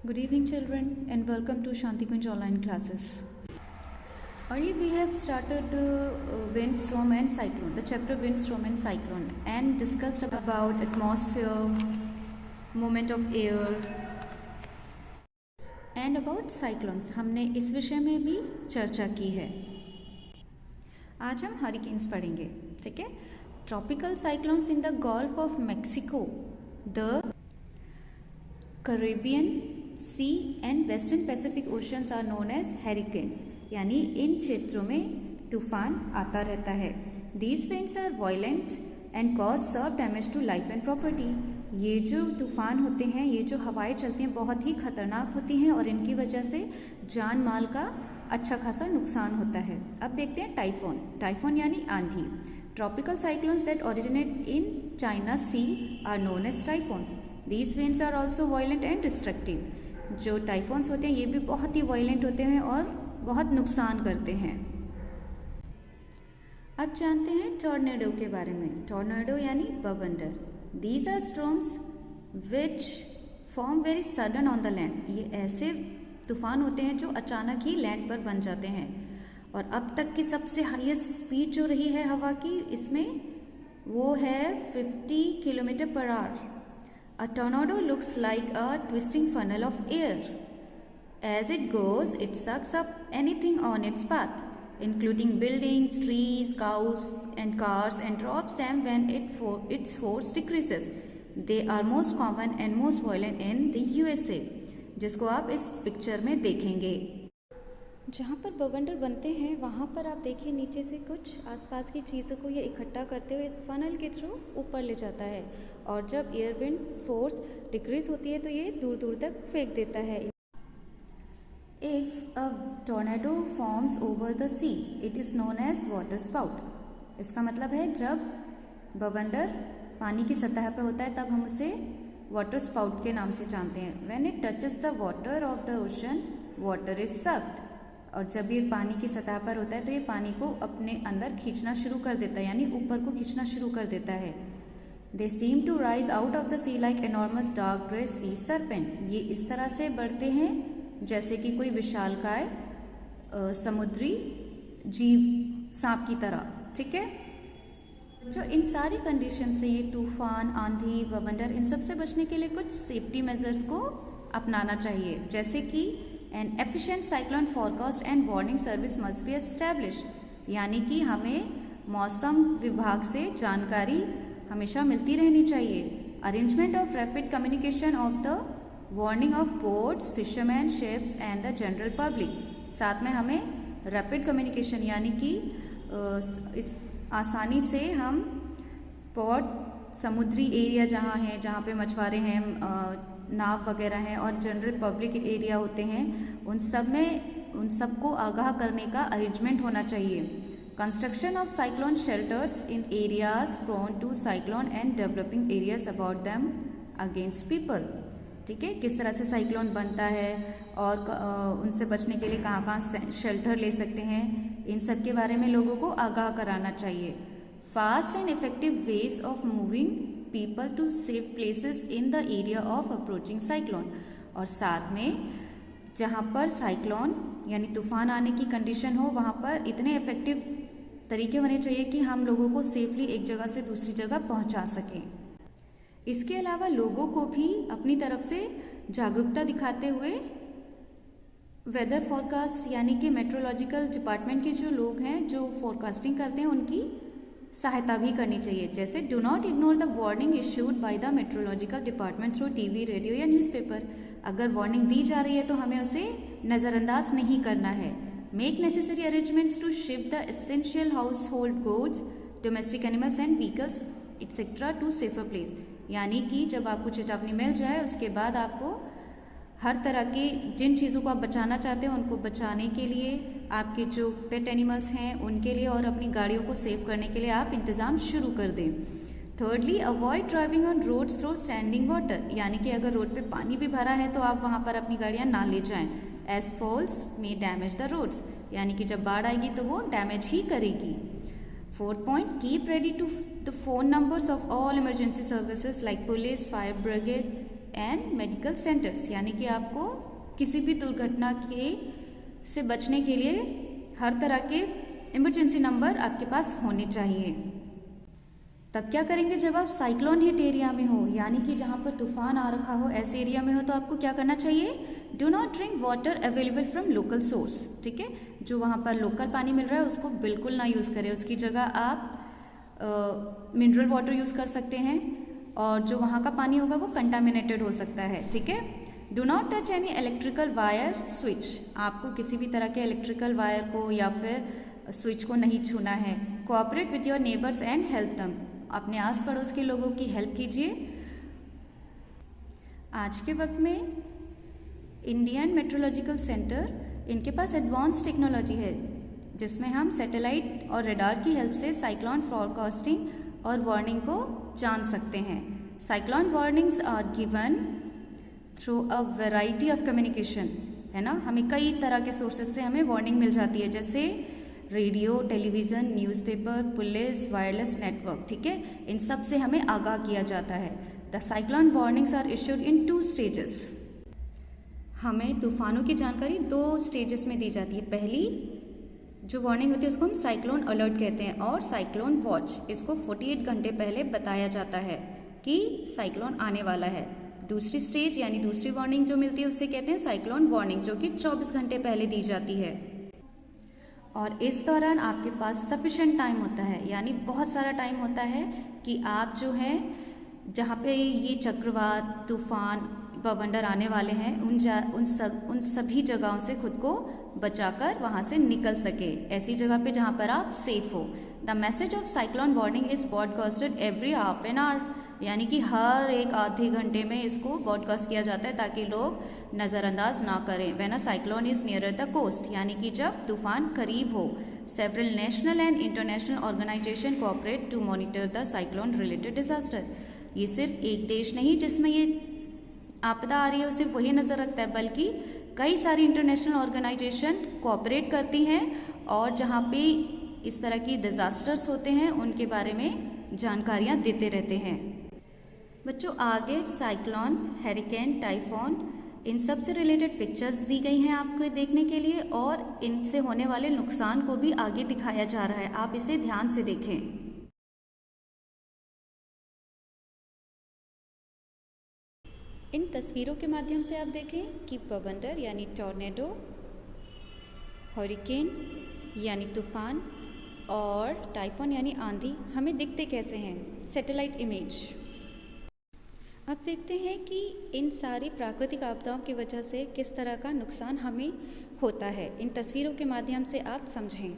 Good evening, children, and welcome to Shanti Kunj online classes. Earlier, we have started windstorm and cyclone, the chapter windstorm and cyclone, and discussed about atmosphere, movement of air, and about cyclones. हमने इस विषय में भी चर्चा की है. आज हम हरिकेन्स पढ़ेंगे, ठीक है. Tropical cyclones in the gulf of Mexico, the Caribbean Sea and Western Pacific Oceans are known as hurricanes. यानी इन क्षेत्रों में तूफान आता रहता है. These winds are violent and cause severe damage to life and property. ये जो तूफान होते हैं, ये जो हवाएं चलती हैं, बहुत ही खतरनाक होती हैं और इनकी वजह से जान माल का अच्छा खासा नुकसान होता है. अब देखते हैं टाइफोन. टाइफोन यानी आंधी. Tropical cyclones that originate in China Sea are known as typhoons. These winds are also violent and destructive. जो टाइफोन्स होते हैं ये भी बहुत ही वायलेंट होते हैं और बहुत नुकसान करते हैं. अब जानते हैं टॉर्नेडो के बारे में. टॉर्नेडो यानी बवंडर. These are storms which form very sudden on the land. ये ऐसे तूफान होते हैं जो अचानक ही लैंड पर बन जाते हैं. और अब तक की सबसे हाईएस्ट स्पीड जो रही है हवा की, इसमें वो है 50 kilometre per hour. A tornado looks like a twisting funnel of air. As it goes, it sucks up anything on its path, including buildings, trees, cows, and cars, and drops them when its force decreases. They are most common and most violent in the USA, जिसको आप इस picture में देखेंगे. जहाँ पर बवंडर बनते हैं वहाँ पर आप देखिए नीचे से कुछ आसपास की चीज़ों को ये इकट्ठा करते हुए इस फनल के थ्रू ऊपर ले जाता है और जब एयर विंड फोर्स डिक्रीज होती है तो ये दूर दूर तक फेंक देता है. If a tornado forms over the sea it is known as water spout. इसका मतलब है जब बवंडर पानी की सतह पर होता है तब हम उसे वाटर स्पाउट के नाम से जानते हैं. When it touches the water of the ocean water is sucked. और जब ये पानी की सतह पर होता है तो ये पानी को अपने अंदर खींचना शुरू कर देता है, यानी ऊपर को खींचना शुरू कर देता है. They seem to rise out of the sea like enormous dark grey sea serpent. ये इस तरह से बढ़ते हैं जैसे कि कोई विशालकाय समुद्री जीव सांप की तरह. ठीक है. जो इन सारी कंडीशन से ये तूफान, आंधी, बवंडर, इन सब से बचने के लिए कुछ सेफ्टी मेजर्स को अपनाना चाहिए, जैसे कि N efficient cyclone forecast and warning service must be establish. यानी कि हमें मौसम विभाग से जानकारी हमेशा मिलती रहनी चाहिए. Arrangement of rapid communication of the warning of boats, fisherman, ships and the general public. साथ में हमें रैपिड कम्युनिकेशन यानी कि इस आसानी से हम पोर्ट, समुद्री एरिया जहाँ हैं, जहाँ पे मछुआरे हैं, नाव वगैरह हैं और जनरल पब्लिक एरिया होते हैं, उन सबको आगाह करने का अरेंजमेंट होना चाहिए. Construction of cyclone shelters in areas prone to cyclone and developing areas about them against people. ठीक है. किस तरह से साइक्लोन बनता है और उनसे बचने के लिए कहाँ कहाँ शेल्टर ले सकते हैं, इन सब के बारे में लोगों को आगाह कराना चाहिए. Fast and effective ways of moving people to safe places in the area of approaching cyclone. और साथ में जहाँ पर साइक्लोन यानी तूफान आने की कंडीशन हो वहाँ पर इतने इफेक्टिव तरीके होने चाहिए कि हम लोगों को सेफली एक जगह से दूसरी जगह पहुँचा सकें. इसके अलावा लोगों को भी अपनी तरफ से जागरूकता दिखाते हुए वेदर फॉरकास्ट यानी कि मेट्रोलॉजिकल डिपार्टमेंट के जो लोग हैं जो फोरकास्टिंग करते हैं उनकी सहायता भी करनी चाहिए. जैसे do not ignore the warning issued by the metrological department through TV, radio या न्यूज़पेपर. अगर वार्निंग दी जा रही है तो हमें उसे नज़रअंदाज नहीं करना है. Make necessary arrangements to shift the essential household goods, domestic animals and vehicles etcetera to safer place. यानी कि जब आपको चेतावनी मिल जाए उसके बाद आपको हर तरह के जिन चीज़ों को आप बचाना चाहते हैं उनको बचाने के लिए, आपके जो पेट एनिमल्स हैं उनके लिए और अपनी गाड़ियों को सेव करने के लिए आप इंतज़ाम शुरू कर दें. Thirdly, avoid driving on roads through standing water. यानी कि अगर रोड पे पानी भी भरा है तो आप वहाँ पर अपनी गाड़ियाँ ना ले जाएं. As falls may damage the roads. यानी कि जब बाढ़ आएगी तो वो डैमेज ही करेगी. Fourth point, keep ready to the phone numbers of all emergency services like police, fire brigade and medical centres, यानी कि आपको किसी भी दुर्घटना से बचने के लिए हर तरह के इमरजेंसी नंबर आपके पास होने चाहिए। तब क्या करेंगे, जब आप साइक्लोन हिट एरिया में हो, यानी कि जहाँ पर तूफान आ रखा हो, ऐसे एरिया में हो, तो आपको क्या करना चाहिए, do not drink water available from local source. ठीक है, जो वहाँ पर लोकल पानी मिल रहा है उसको बिल्कुल ना यूज़ करें, उसकी जगह आप मिनरल वाटर यूज़ कर सकते हैं, और जो वहाँ का पानी होगा वो कंटामिनेटेड हो सकता है। ठीक है, do not touch any electrical wire switch, आपको किसी भी तरह के इलेक्ट्रिकल वायर को या फिर स्विच को नहीं छूना है। Cooperate with your neighbours and help them, अपने आस पड़ोस के लोगों की हेल्प कीजिए। आज के वक्त में इंडियन मेट्रोलॉजिकल सेंटर, इनके पास एडवांस टेक्नोलॉजी है जिसमें हम सैटेलाइट और रडार की हेल्प से साइक्लोन फोरकास्टिंग और वार्निंग को जान सकते हैं। Cyclone warnings are given through a variety of communication, है ना, हमें कई तरह के सोर्सेज से हमें वार्निंग मिल जाती है, जैसे radio, television, newspaper, police, wireless network. ठीक है, इन सब से हमें आगाह किया जाता है। The cyclone warnings are issued in 2 stages, हमें तूफानों की जानकारी 2 स्टेजेस में दी जाती है। पहली जो वार्निंग होती है उसको हम साइक्लोन अलर्ट कहते हैं, और साइक्लोन वॉच, इसको 48 घंटे पहले बताया जाता है कि साइक्लोन आने वाला है। दूसरी स्टेज यानी दूसरी वार्निंग जो मिलती है उससे कहते हैं साइक्लोन वार्निंग, जो कि 24 घंटे पहले दी जाती है। और इस दौरान आपके पास सफिशिएंट टाइम होता है, यानी बहुत सारा टाइम होता है कि आप जो है जहाँ पे ये चक्रवात, तूफान, बवंडर आने वाले हैं उन सभी जगहों से खुद को बचाकर वहाँ से निकल सके, ऐसी जगह पे जहाँ पर आप सेफ हो। The message of cyclone warning is broadcasted every half an hour, यानी कि हर एक आधे घंटे में इसको ब्रॉडकास्ट किया जाता है ताकि लोग नज़रअंदाज ना करें। When a cyclone is nearer the coast, यानी कि जब तूफान करीब हो। Several national and international organisation cooperate to monitor the cyclone related disaster. ये सिर्फ एक देश नहीं जिसमें ये आपदा आ रही है सिर्फ वही नज़र रखता है, बल्कि कई सारी इंटरनेशनल ऑर्गेनाइजेशन कोऑपरेट करती हैं और जहाँ पे इस तरह की डिजास्टर्स होते हैं उनके बारे में जानकारियाँ देते रहते हैं। बच्चों, आगे साइक्लोन, हैरिकेन, टाइफून, इन सब से रिलेटेड पिक्चर्स दी गई हैं आपको देखने के लिए, और इनसे होने वाले नुकसान को भी आगे दिखाया जा रहा है, आप इसे ध्यान से देखें। इन तस्वीरों के माध्यम से आप देखें कि बवंडर यानी टॉर्नेडो, हरिकेन यानी तूफान, और टाइफून यानी आंधी हमें दिखते कैसे हैं, सैटेलाइट इमेज। अब देखते हैं कि इन सारी प्राकृतिक आपदाओं की वजह से किस तरह का नुकसान हमें होता है, इन तस्वीरों के माध्यम से आप समझें।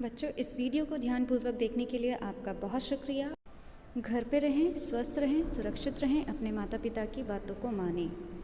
बच्चों, इस वीडियो को ध्यानपूर्वक देखने के लिए आपका बहुत शुक्रिया। घर पे रहें, स्वस्थ रहें, सुरक्षित रहें, अपने माता पिता की बातों को मानें।